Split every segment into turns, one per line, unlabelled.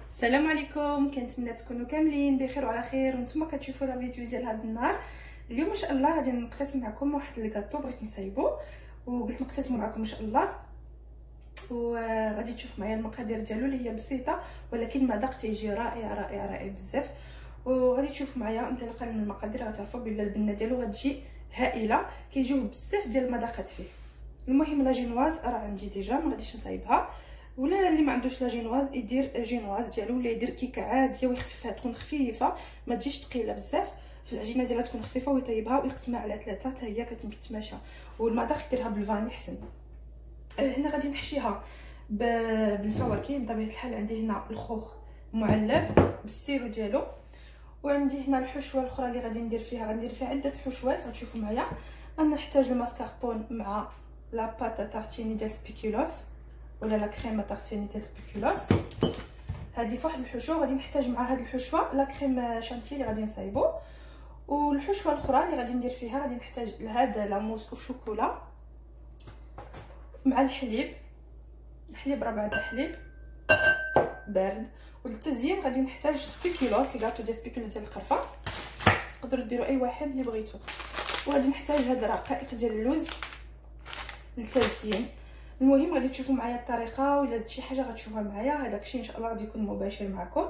السلام عليكم، كنتمنى تكونوا كاملين بخير وعلى خير وانتم كتشوفوا لا فيديو ديال هذا النهار. اليوم ان شاء الله غادي نقتسم معكم واحد الكاطو بغيت نصايبو وقلت نقتسمو معكم ان شاء الله. وغادي تشوف معايا المقادير ديالو اللي هي بسيطه ولكن المذاق تيجي رائع رائع رائع بزاف. وغادي تشوف معايا انطلاقا من المقادير غتعرفوا بلي البنه ديالو غتجي هائله، كيجيوه بزاف ديال المذاقات فيه. المهم لا جينواز راه عندي ديجا، ما غاديش نصايبها، ولا اللي ما عندوش لا جينواز يدير جينواز ديالو ولا يدير كيكه عاديه ويخففها، تكون خفيفه ما تجيش ثقيله بزاف في العجينه ديالها، تكون خفيفه ويطيبها ويقسمها على 3 حتى هي كتماشى. والمذاق يديرها بالفاني حسن. هنا غادي نحشيها بالفواكه بطبيعه الحال. عندي هنا الخوخ معلب بالسيرو ديالو، وعندي هنا الحشوه الاخرى اللي غادي ندير فيها عده حشوات غتشوفوا معايا. انا نحتاج الماسكاربون مع لا باتا تارتيني ديال سبيكولوس ولا لا كريمه تارتيني ديال سبيكولوس. هذه فواحد الحشوه. غادي نحتاج مع هذه الحشوه لا كريم شانتي اللي غادي نصايبو، والحشوه الاخرى اللي غادي ندير فيها غادي نحتاج لهذا لاموس وشوكولا مع الحليب ربع تاع حليب بارد. وللتزيين غادي نحتاج سبيكولوس، الكاطو ديال سبيكولوس ديال القرفه، تقدروا ديروا اي واحد اللي بغيتو. وغادي نحتاج هاد الرقائق ديال اللوز للتزيين. المهم غادي تشوفوا معايا الطريقه، ولا زدت شي حاجه غتشوفوها معايا. هذاك الشيء ان شاء الله غادي يكون مباشر معكم.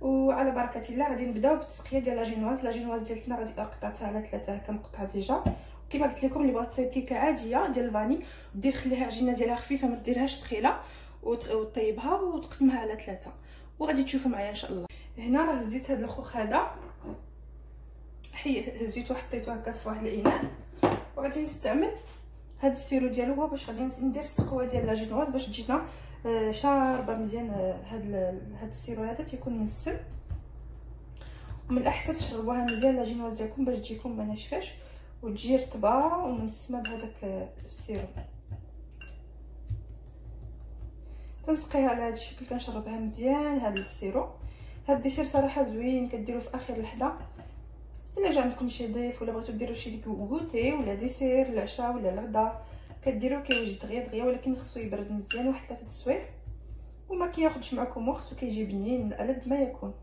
وعلى بركه الله غادي نبداو بالتسقيه ديال لا جينواز ديالتنا. غادي قطعتها على 3 هكا مقطعه ديجا. كما قلت لكم اللي بغات تصايب كيكه عاديه ديال الفاني دير خليها العجينه ديالها خفيفه، ما ديرهاش ثقيله، وطيبها وتقسمها على 3. وغادي تشوفوا معايا ان شاء الله. هنا راه هزيت هذا الخوخ هذا، هزيته حطيته هكا في واحد الاناء، وغادي نستعمل هذا السيرو ديالو هو باش غادي ندير السكوه ديال لا جينواز باش تجينا شاربه مزيان. هذا السيرو هذا تيكون منسل، ومن الاحسن تشربوها مزيان لا جينواز ديالكم باش تجيكم ما ناشفاش وتجي رطبه ومنسمه بهذاك السيرو. تنسقيها على هذا الشكل، كنشربها مزيان هذا السيرو. هذا الديسير صراحه زوين، كديروه في اخر لحظه الا جا عندكم شي ضيف ولا بغيتو ديروا شي كوتي ولا ديسير العشاء ولا الغدا، كديروه كيوجد دغيا ولكن خصو يبرد مزيان واحد 3 سوايع وما كياخذش معكم وقت وكيجي بنين ألذ ما يكون.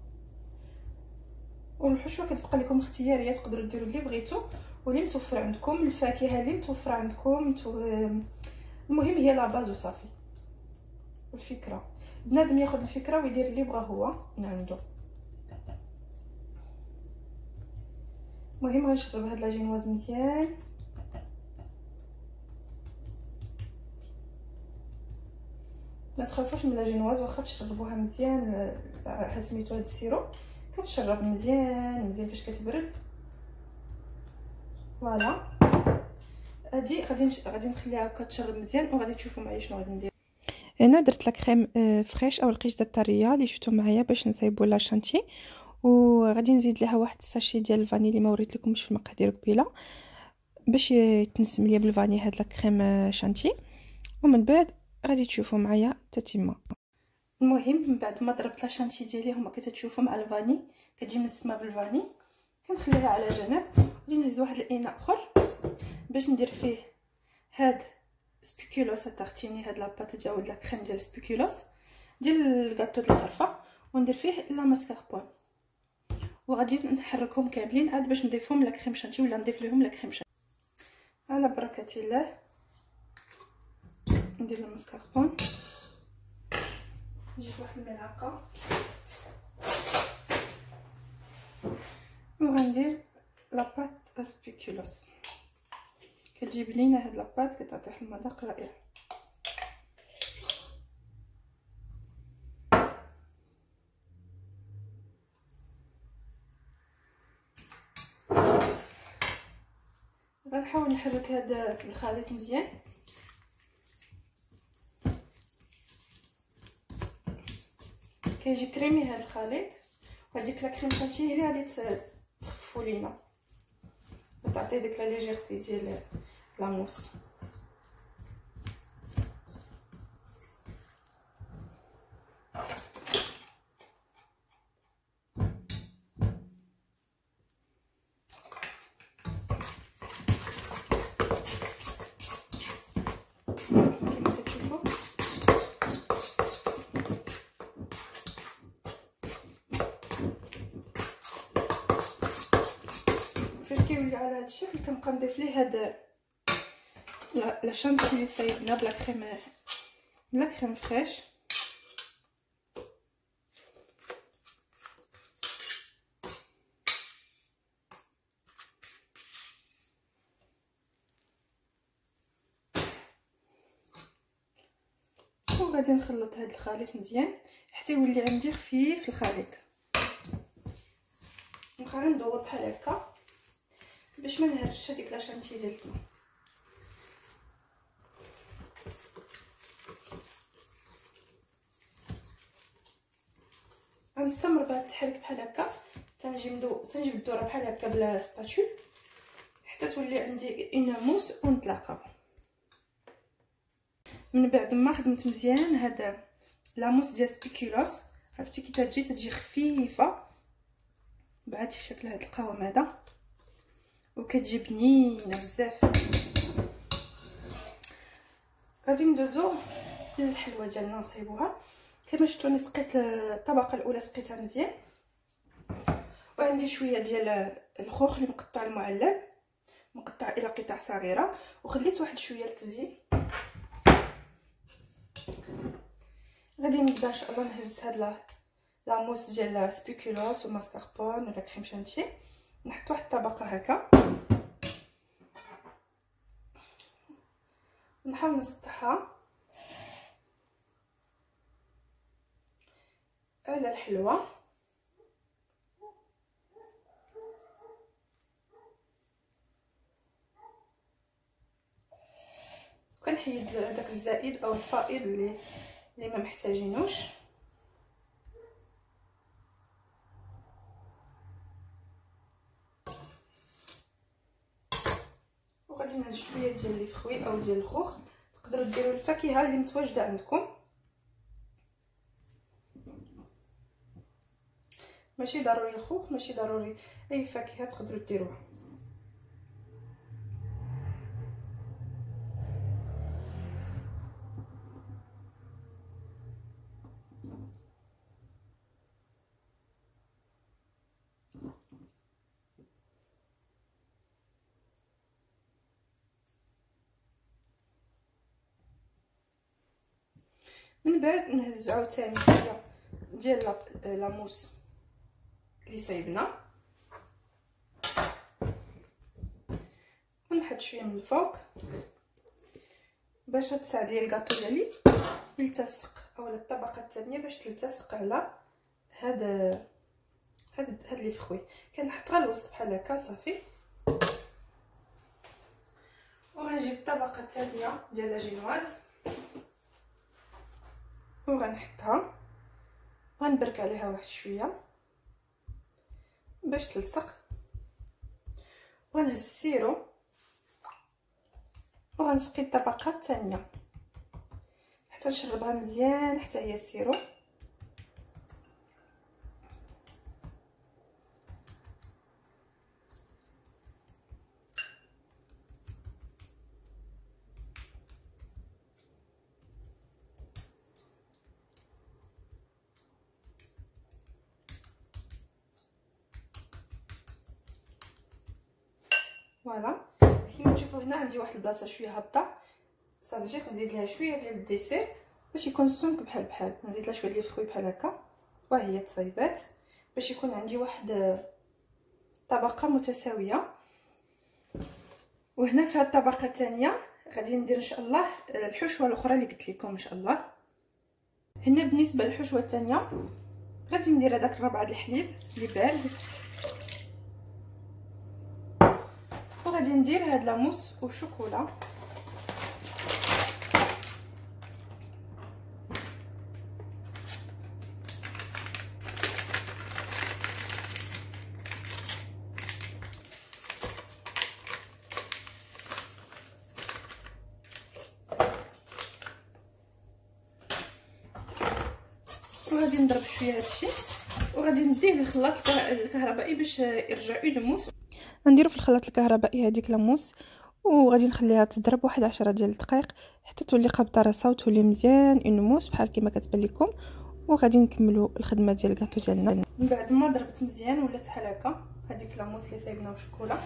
والحشوه كتبقى لكم اختياريه، تقدروا ديروا اللي بغيتو واللي متوفر عندكم، الفاكهه اللي متوفره عندكم. المهم هي لا باز وصافي. والفكره بنادم ياخذ الفكره ويدير اللي بغا هو من عنده. المهم غنشرب هاد لا جينواز مزيان. ما تخافوش من لا جينواز، واخا تشربوها مزيان سميتو هاد السيرو كتشرب مزيان مزيان فاش كتبرد. فوالا هادي غادي نخليها كتشرب مزيان، وغادي تشوفوا معايا شنو غادي ندير. هنا درت لا كريم فريش او القشطه الطريه اللي شفتوا معايا باش نصايبوا لا شانتي، وغادي نزيد لها واحد الساشي ديال الفاني اللي ما وريت لكمش في المقادير قبيله باش يتنسم ليا بالفاني هاد لا كريم شانتي. ومن بعد غادي تشوفوا معايا التتمه. المهم من بعد ما ضربت لا شانتي ديالي هما كتشوفوا مع الفاني كتجي مسمه بالفاني، كنخليها على جنب. غادي نهز واحد الاناء اخر باش ندير فيه هاد سبيكولوس تارتيني، هاد لاباط ديال ولا كريم ديال سبيكولوس ديال الكاطو ديال القرفه، وندير فيه لا ماسكاربون. وغادي نحركهم كاملين عاد باش نضيفهم لا كريم شانتي ولا نضيف لهم لا كريم شانتي. على بركه الله ندير الماسكاربون، نجيب واحد الملعقه وغندير لاباط سبيكولوس. كتجي بنينه هاد لاباط، كتعطي واحد المذاق رائع. غنحاول نحرك هذا الخليط مزيان. كيجي كريمي هذا الخليط، وهذيك لا كريم شانتي هي اللي غادي تخففوا لينا وتعطي ديك لا ليجيرتي ديال لاموس. يولي على هذا الشكل كنبقى نضيف ليه هاد لا شانتي اللي صايبنا بلا كريم فريش. وغادي نخلط هاد الخليط مزيان حتى يولي عندي خفيف الخليط. نبقى غير ندور بحال هكا باش ما نهرش هذيك لا شانتي ديالنا. غنستمر بهذا التحريك بحال هكا تنجيب الدوره بحال هكا بلا سباتول حتى تولي عندي اون موس ونطلقها. من بعد ما خدمت مزيان هذا لاموس ديال سبيكولوس، عرفتي كي تجي خفيفه بهذا الشكل، هذا القوام هذا، وكتجي بنينه بزاف. غادي ندوزو للحلوه ديالنا نصايبوها. كما شفتوني سقيت الطبقه الاولى سقيتها مزيان، وعندي شويه ديال الخوخ اللي مقطع المعلب مقطع الى قطع صغيره، وخليت واحد شويه للتزيين. غادي نبدا ان شاء الله نهز هاد لاموس ديال سبيكولوس وماسكاربون ولا كريم شانتي، نحط واحد الطبقه هكا ونحاول نسطحها على الحلوه. كنحيد داك الزائد او الفائض اللي ما محتاجينوش. وغادي نهز شويه ديال لي فخوي او ديال الخوخ، تقدروا ديروا الفاكهه اللي متواجده عندكم، ماشي ضروري الخوخ، ماشي ضروري اي فاكهه تقدروا ديروها. من بعد نهز عاوتاني شويه ديال لاموس اللي صايبنا، ونحط شويه من الفوق باش تساعد لي الكاطو ديالي يلتصق، اولا الطبقه الثانيه باش تلتصق على هاد لي فخوي. كنحط غير الوسط بحال هكا صافي. وغنجيب الطبقه الثانيه ديال لا جينواز وغنحطها، غنبرك عليها واحد شويه باش تلصق، وغنهز السيرو وغنسقي الطبقه الثانيه حتى نشربها مزيان حتى هي السيرو. فوالا كيما تشوفوا هنا عندي واحد البلاصه شويه هابطه، صافي جيت نزيد لها شويه ديال الديسير باش يكون السمك بحال نزيد لها شويه ديال الفخوي بحال هكا، وهي تصايبات باش يكون عندي واحد طبقه متساويه. وهنا في هذه الطبقه الثانيه غادي ندير ان شاء الله الحشوه الاخرى اللي قلت لكم ان شاء الله. هنا بالنسبه للحشوه الثانيه غادي ندير هذاك الربعه ديال الحليب اللي بارد، وغادي ندير هاد لاموس والشوكولا. وغادي نضرب شويه هادشي وغادي نديه للخلاط الكهربائي باش يرجع يدموس. غنديرو في الخلاط الكهربائي هذيك لاموس وغادي نخليها تضرب واحد 10 ديال الدقائق حتى تولي قابطه راسها وتولي مزيان ينموس بحال كما كتبان لكم. وغادي نكملوا الخدمه ديال الكاطو ديالنا. من بعد ما ضربت مزيان ولات بحال هكا، هذيك لاموس اللي صايبنا وشوكولا.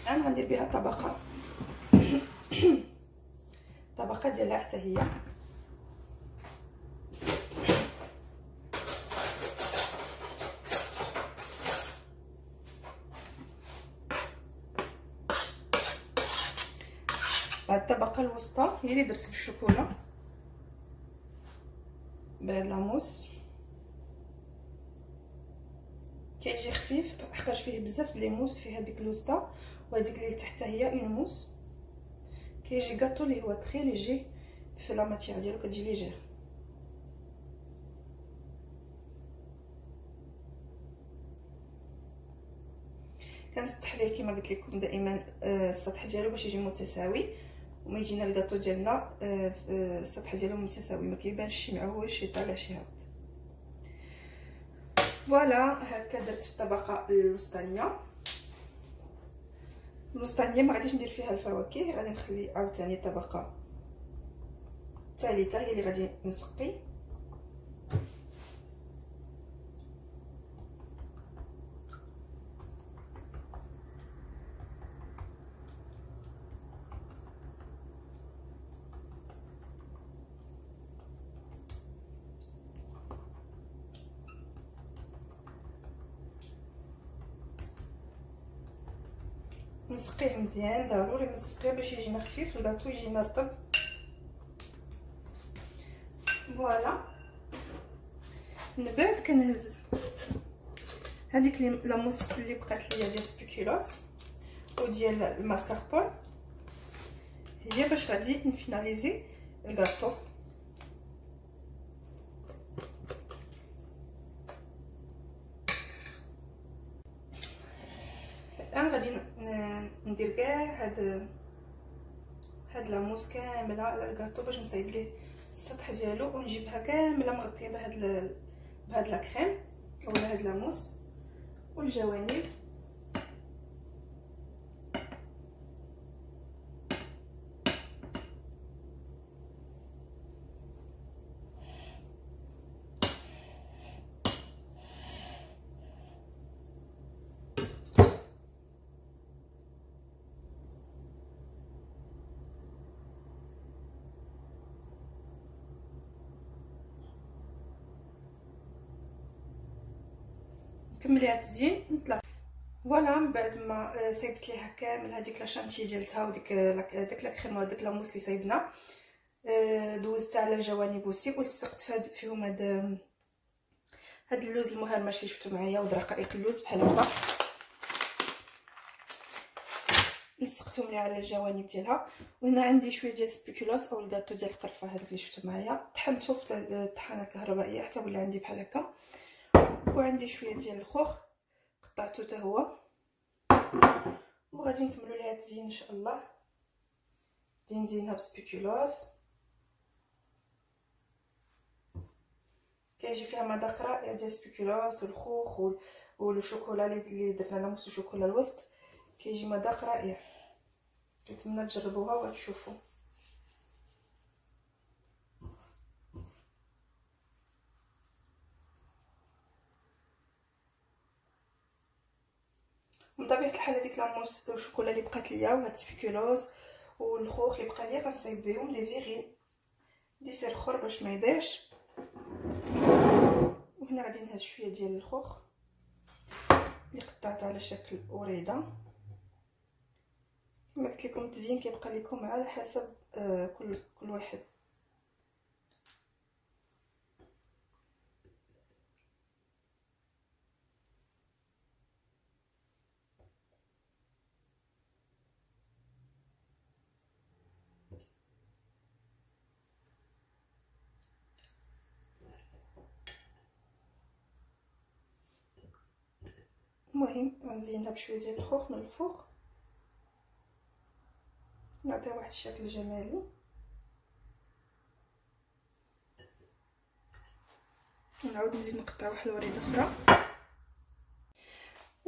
الان غندير بها طبقه طبقه ديالها حتى هي. هاد الطبقه الوسطى هي اللي درت بالشوكولا بهاد لاموس. كيجي خفيف حقاش فيه بزاف د ليموس، فيه هذيك الوسطى وهذيك اللي تحت هي اون موس. كيجي غاتو اللي هو تري ليجي في لا ماتيير ديالو، كتجي ليجير. كنسطح ليه كما قلت لكم دائما السطح ديالو باش يجي متساوي وما يجينا الكاطو ديالنا السطح ديالو متساوي، ما كيبانش شي معوج شي طالع شي هابط. فوالا هكا درت الطبقه الوسطانيه. ما غاديش ندير فيها الفواكه، غادي نخلي عاوتاني طبقه الثالثه هي اللي غادي نسقي. نسقيه مزيان، ضروري نسقيه باش يجينا خفيف الكاطو يجينا رطب. فوالا من بعد كنهز هذيك لاموس اللي بقات ليا ديال سبيكولوس وديال الماسكاربون، هي باش غادي نفيناليزي الكاطو. الان غادي ندير كاع هاد لاموس كامله على الكاطو باش نصايب ليه السطح ديالو ونجيبها كامله مغطيه بهاد لا كريم اولا هاد لاموس والجوانب. نكمل هاد التزيين نطلع. فوالا من بعد ما صايبت ليها كامل هذيك لا شانتي ديالتها وديك داك لا كريم وداك لاموس اللي صايبنا، دوزتها على الجوانب وسي ولصقت فيهم هاد اللوز المهرمش اللي شفتو معايا ود رقائق اللوز بحال هكا، لصقتهم لي على الجوانب ديالها. وهنا عندي شويه ديال سبيكولوس او الكاطو ديال القرفه هذاك اللي شفتو معايا، طحنته في الطحانه الكهربائيه حتى ولا عندي بحال هكا. وعندي شويه ديال الخوخ قطعته حتى هو، وغادي نكملوا ليها التزيين ان شاء الله. غادي نزينها بسبيكولوس، كيجي فيها مذاق رائع ديال سبيكولوس والخوخ والشوكولا اللي درنا لاموس الشوكولا الوسط، كيجي مذاق رائع. كنتمنى تجربوها وتشوفوا. من طبيعه الحال هذيك لاموس الشوكولا اللي بقات ليا وهاد سبيكولوس والخوخ اللي بقى ليا غنصايب بهم دي فيغين ديسير اخر باش ما يضيعش. وهنا غادي نهز شويه ديال الخوخ اللي قطعت على شكل وريده. كما قلت لكم التزيين كيبقى لكم على حسب كل واحد. المهم غنزينها بشويه ديال الخوخ من الفوق، نعطيها واحد الشكل جمالي. ونعاود نزيد نقطع واحد الوريده اخرى.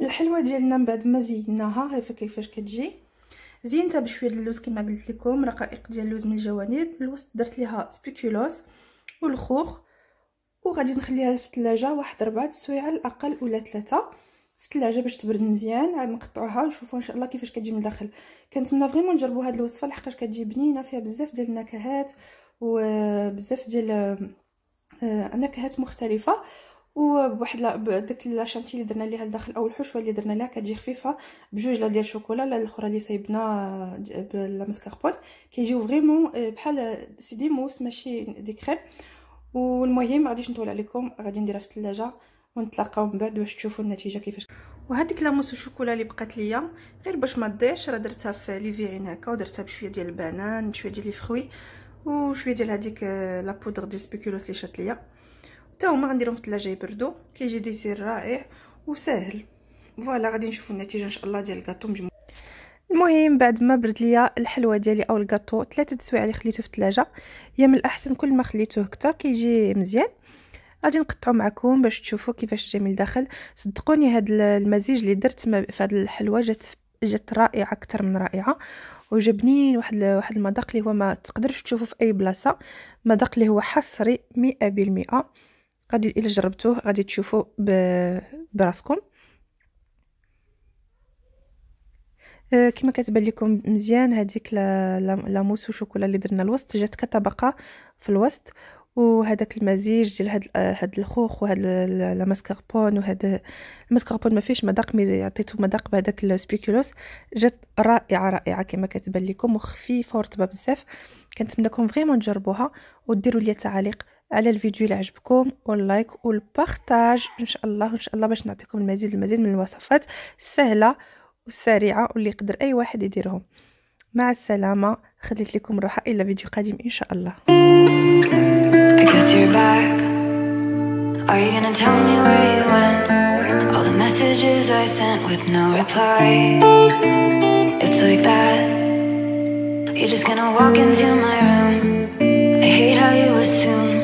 الحلوه ديالنا من بعد ما زيناها هاي كيفاش كتجي. زينتها بشويه د اللوز كما قلت لكم، رقائق ديال اللوز من الجوانب. الوسط درت ليها سبيكولوس والخوخ، وغادي نخليها في الثلاجه واحد 4 سوايع على الاقل ولا 3. في الثلاجه باش تبرد مزيان. عاد نقطعوها ونشوفوا ان شاء الله كيفاش كتجي من الداخل. كنتمنى فريمون نجربوا هذه الوصفه لحقاش كتجي بنينه، فيها بزاف ديال النكهات وبزاف ديال نكهات مختلفه، وبواحد داك لاشانتي اللي درنا ليها لداخل او الحشوه اللي درنا ليها كتجي خفيفه بجوج لا ديال الشوكولا لا الاخرى اللي صايبنا بالماسكاربون، كيجيو فريمون بحال سي دي موس ماشي دي كريم. والمهم غاديش نطول عليكم، غادي نديرها في الثلاجه ونتلاقاو من بعد باش تشوفوا النتيجه كيفاش. وهذيك لاموس الشوكولا اللي بقات ليا غير باش ما تضيعش راه درتها في ليفيرين هكا، ودرتها بشويه ديال البنان شويه ديال لي فروي وشويه ديال هذيك لا بودر دو سبيكولوس اللي شات ليا، حتى هما غنديرهم في الثلاجه يبردوا. كيجي ديسير رائع وسهل. فوالا غادي نشوفوا النتيجه ان شاء الله ديال الكاطو مجموع. المهم بعد ما برد ليا الحلوه ديالي او الكاطو 3 سوايع اللي خليته في الثلاجه، هي من الاحسن كل ما خليته كتر كيجي مزيان. غادي نقطعو معكم باش تشوفوا كيفاش جاي من الداخل. صدقوني هذا المزيج اللي درت في هذه الحلوه جات رائعه اكثر من رائعه، وجا بنين واحد المذاق اللي هو ما تقدرش تشوفه في اي بلاصه، مذاق اللي هو حصري 100%. غادي الا جربتوه غادي تشوفوا براسكم. كما كتبان لكم مزيان هذيك لا موس وشوكولا اللي درنا الوسط جات كطبقه في الوسط، وهذاك المزيج ديال هاد الخوخ وهاد لا ماسكاربون، وهذا الماسكاربون ما فيش مذاق مي عطيتو مذاق بهذاك السبيكولوس، جات رائعه كما كتبان لكم وخفيفه ورطبه بزاف. كنتمنىكم فريمون تجربوها وديروا لي تعليق على الفيديو اللي عجبكم واللايك والبارطاج ان شاء الله باش نعطيكم المزيد من الوصفات السهله والسريعه واللي يقدر اي واحد يديرهم. مع السلامه، خليت لكم راحه الى فيديو قادم ان شاء الله.
I guess you're back. Are you gonna tell me where you went? All the messages I sent with no reply. It's like that. You're just gonna walk into my room. I hate how you assume